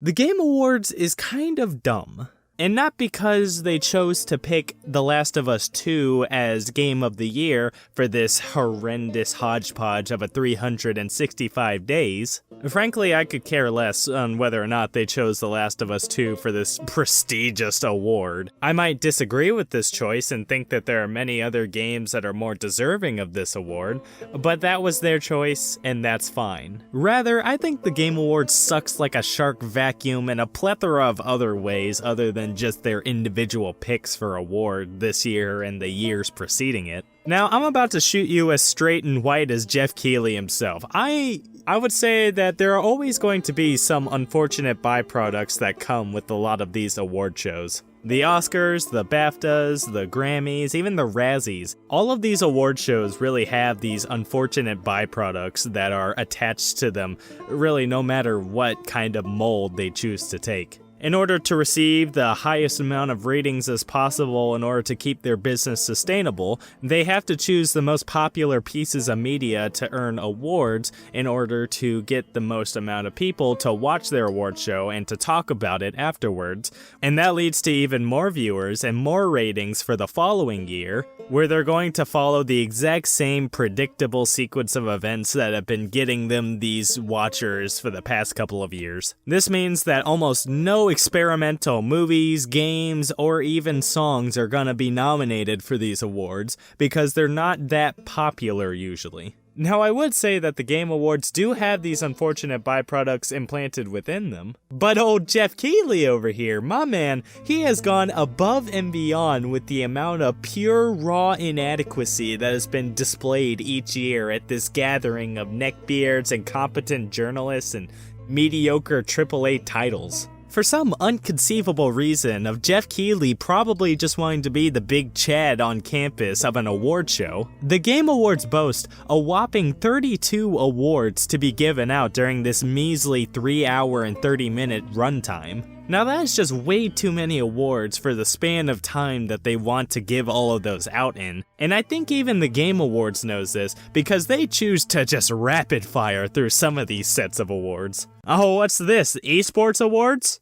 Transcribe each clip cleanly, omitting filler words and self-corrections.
The Game Awards is kind of dumb. And not because they chose to pick The Last of Us 2 as Game of the Year for this horrendous hodgepodge of a 365 days. Frankly, I could care less on whether or not they chose The Last of Us 2 for this prestigious award. I might disagree with this choice and think that there are many other games that are more deserving of this award, but that was their choice, and that's fine. Rather, I think the Game Awards sucks like a shark vacuum in a plethora of other ways other than just their individual picks for award this year and the years preceding it. Now, I'm about to shoot you as straight and white as Jeff Keighley himself. I would say that there are always going to be some unfortunate byproducts that come with a lot of these award shows. The Oscars, the BAFTAs, the Grammys, even the Razzies. All of these award shows really have these unfortunate byproducts that are attached to them, really no matter what kind of mold they choose to take. In order to receive the highest amount of ratings as possible in order to keep their business sustainable, they have to choose the most popular pieces of media to earn awards in order to get the most amount of people to watch their award show and to talk about it afterwards. And that leads to even more viewers and more ratings for the following year, where they're going to follow the exact same predictable sequence of events that have been getting them these watchers for the past couple of years. This means that almost no experimental movies, games, or even songs are gonna be nominated for these awards because they're not that popular usually. Now, I would say that the Game Awards do have these unfortunate byproducts implanted within them, but old Jeff Keighley over here, my man, he has gone above and beyond with the amount of pure raw inadequacy that has been displayed each year at this gathering of neckbeards and competent journalists and mediocre AAA titles. For some unconceivable reason of Jeff Keighley probably just wanting to be the big Chad on campus of an award show, the Game Awards boast a whopping 32 awards to be given out during this measly 3-hour and 30-minute runtime. Now that is just way too many awards for the span of time that they want to give all of those out in, and I think even the Game Awards knows this because they choose to just rapid fire through some of these sets of awards. Oh, what's this? Esports awards?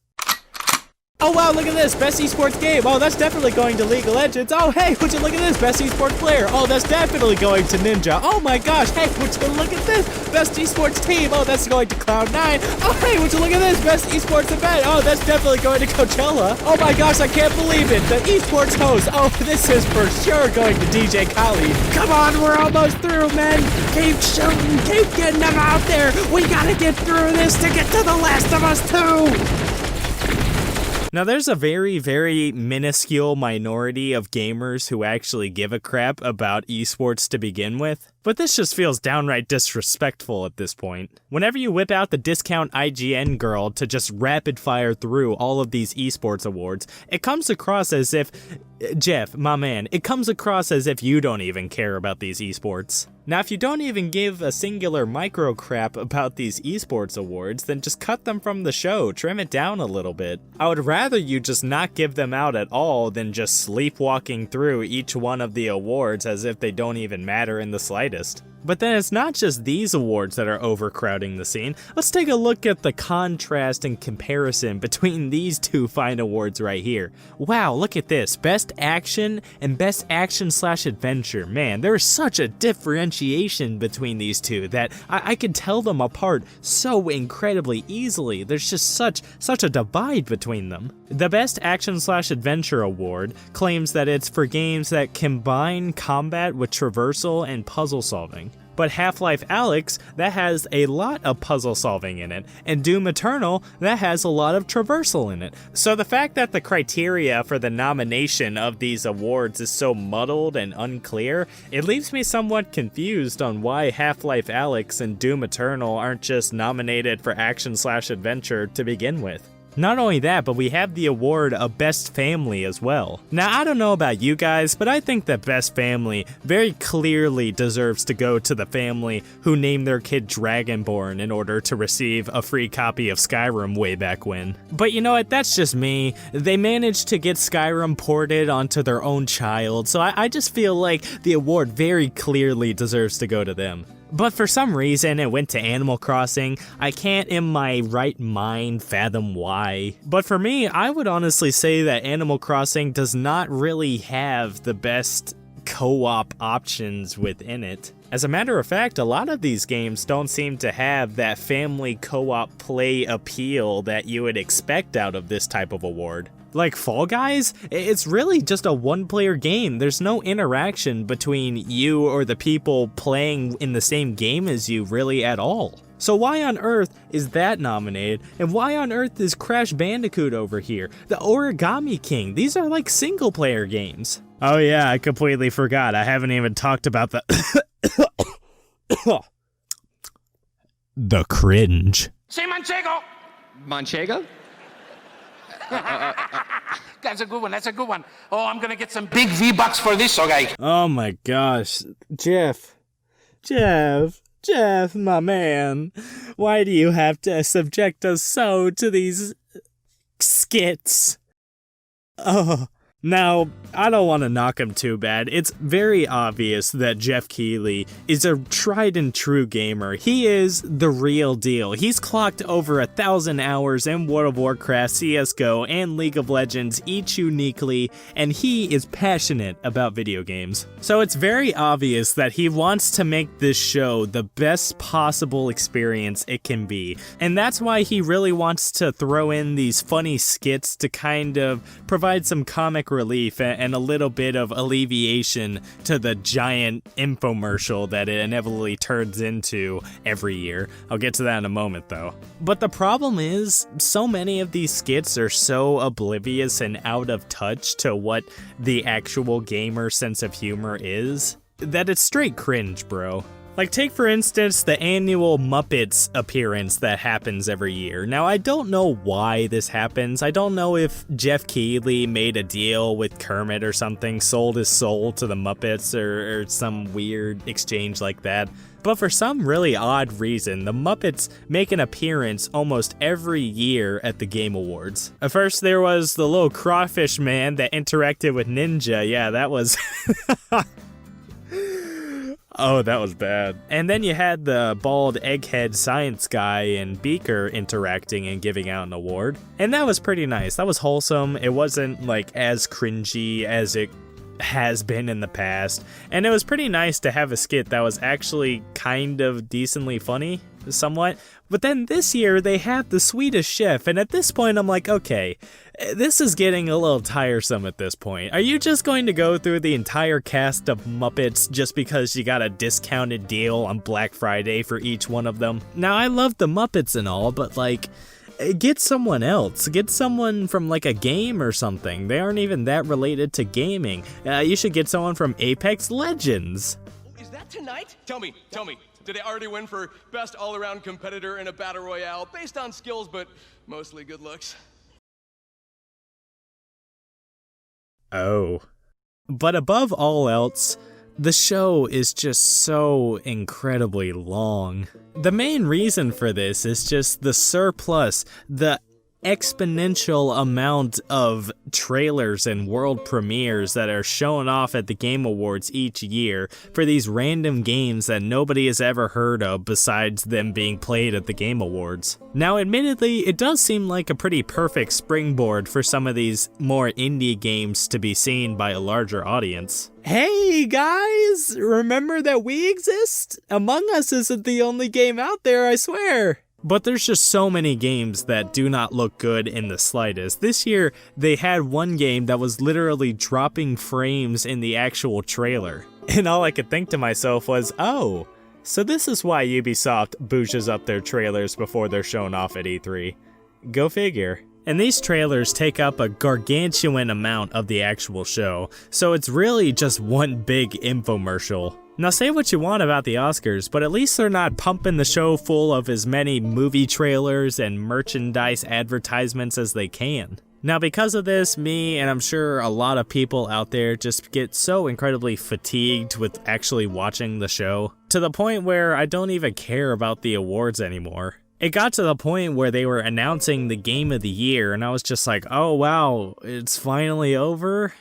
Oh wow, look at this, best esports game. Oh, that's definitely going to League of Legends. Oh hey, would you look at this, best esports player. Oh, that's definitely going to Ninja. Oh my gosh, hey, would you look at this, best esports team. Oh, that's going to Cloud9. Oh hey, would you look at this, best esports event. Oh, that's definitely going to Coachella. Oh my gosh, I can't believe it, the esports host. Oh, this is for sure going to DJ Khaled. Come on, we're almost through, men. Keep shooting, keep getting them out there. We gotta get through this to get to The Last of Us 2. Now, there's a very, very minuscule minority of gamers who actually give a crap about esports to begin with, but this just feels downright disrespectful at this point. Whenever you whip out the discount IGN girl to just rapid fire through all of these esports awards, it comes across as if, Jeff, my man, it comes across as if you don't even care about these esports. Now, if you don't even give a singular micro crap about these esports awards, then just cut them from the show, trim it down a little bit. I would rather you just not give them out at all than just sleepwalking through each one of the awards as if they don't even matter in the slightest. But then it's not just these awards that are overcrowding the scene. Let's take a look at the contrast and comparison between these two fine awards right here. Wow, look at this. Best Action and Best Action/Adventure. Man, there's such a differentiation between these two that I can tell them apart so incredibly easily. There's just such a divide between them. The Best Action/Adventure award claims that it's for games that combine combat with traversal and puzzle solving. But Half-Life Alyx, that has a lot of puzzle solving in it, and Doom Eternal, that has a lot of traversal in it. So the fact that the criteria for the nomination of these awards is so muddled and unclear, it leaves me somewhat confused on why Half-Life Alyx and Doom Eternal aren't just nominated for Action/Adventure to begin with. Not only that, but we have the award of Best Family as well. Now, I don't know about you guys, but I think that Best Family very clearly deserves to go to the family who named their kid Dragonborn in order to receive a free copy of Skyrim way back when. But you know what, that's just me. They managed to get Skyrim ported onto their own child, so I just feel like the award very clearly deserves to go to them. But for some reason, it went to Animal Crossing. I can't in my right mind fathom why. But for me, I would honestly say that Animal Crossing does not really have the best co-op options within it. As a matter of fact, a lot of these games don't seem to have that family co-op play appeal that you would expect out of this type of award. Like Fall Guys, it's really just a one-player game. There's no interaction between you or the people playing in the same game as you really at all. So why on earth is that nominated, and why on earth is Crash Bandicoot over here? The Origami King, these are like single-player games. Oh yeah, I completely forgot. I haven't even talked about the the cringe. Say Manchego! Manchego? That's a good one, that's a good one. Oh, I'm gonna get some big V-Bucks for this, okay? Oh my gosh. Jeff, my man. Why do you have to subject us so to these skits? Oh. Now, I don't want to knock him too bad. It's very obvious that Jeff Keighley is a tried and true gamer. He is the real deal. He's clocked over 1,000 hours in World of Warcraft, CSGO, and League of Legends, each uniquely, and he is passionate about video games. So it's very obvious that he wants to make this show the best possible experience it can be. And that's why he really wants to throw in these funny skits to kind of provide some comic relief and a little bit of alleviation to the giant infomercial that it inevitably turns into every year. I'll get to that in a moment though. But the problem is, so many of these skits are so oblivious and out of touch to what the actual gamer sense of humor is, that it's straight cringe, bro. Like, take for instance the annual Muppets appearance that happens every year. Now, I don't know why this happens. I don't know if Jeff Keighley made a deal with Kermit or something, sold his soul to the Muppets, or some weird exchange like that. But for some really odd reason, the Muppets make an appearance almost every year at the Game Awards. At first, there was the little crawfish man that interacted with Ninja. Yeah, that was... Oh, that was bad. And then you had the bald egghead science guy and Beaker interacting and giving out an award. And that was pretty nice. That was wholesome. It wasn't like as cringy as it has been in the past. And it was pretty nice to have a skit that was actually kind of decently funny, somewhat. But then this year they had the Swedish Chef, and at this point I'm like, okay, this is getting a little tiresome at this point. Are you just going to go through the entire cast of Muppets just because you got a discounted deal on Black Friday for each one of them? Now, I love the Muppets and all, but like, get someone else. Get someone from like a game or something. They aren't even that related to gaming. You should get someone from Apex Legends. Is that tonight? Tell me. Did they already win for best all-around competitor in a battle royale based on skills but mostly good looks? Oh. But above all else, the show is just so incredibly long. The main reason for this is just the surplus, the exponential amount of trailers and world premieres that are shown off at the Game Awards each year for these random games that nobody has ever heard of besides them being played at the Game Awards. Now, admittedly, it does seem like a pretty perfect springboard for some of these more indie games to be seen by a larger audience. Hey guys, remember that we exist? Among Us isn't the only game out there, I swear. But there's just so many games that do not look good in the slightest. This year, they had one game that was literally dropping frames in the actual trailer. And all I could think to myself was, oh, so this is why Ubisoft bouges up their trailers before they're shown off at E3. Go figure. And these trailers take up a gargantuan amount of the actual show, so it's really just one big infomercial. Now, say what you want about the Oscars, but at least they're not pumping the show full of as many movie trailers and merchandise advertisements as they can. Now, because of this, me and I'm sure a lot of people out there just get so incredibly fatigued with actually watching the show, to the point where I don't even care about the awards anymore. It got to the point where they were announcing the game of the year, and I was just like, oh wow, it's finally over?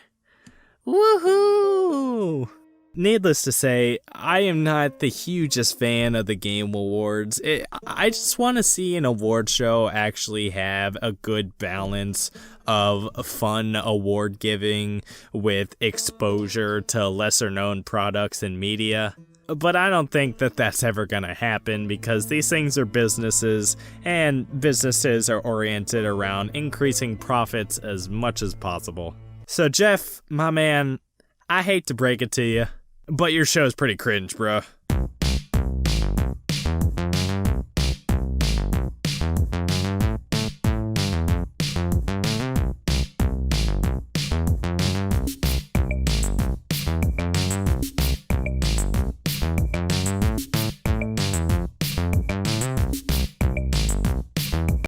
Woohoo! Needless to say, I am not the hugest fan of the Game Awards. I just want to see an award show actually have a good balance of fun award giving with exposure to lesser known products and media. But I don't think that that's ever going to happen because these things are businesses, and businesses are oriented around increasing profits as much as possible. So Jeff, my man, I hate to break it to you, but your show's pretty cringe, bro.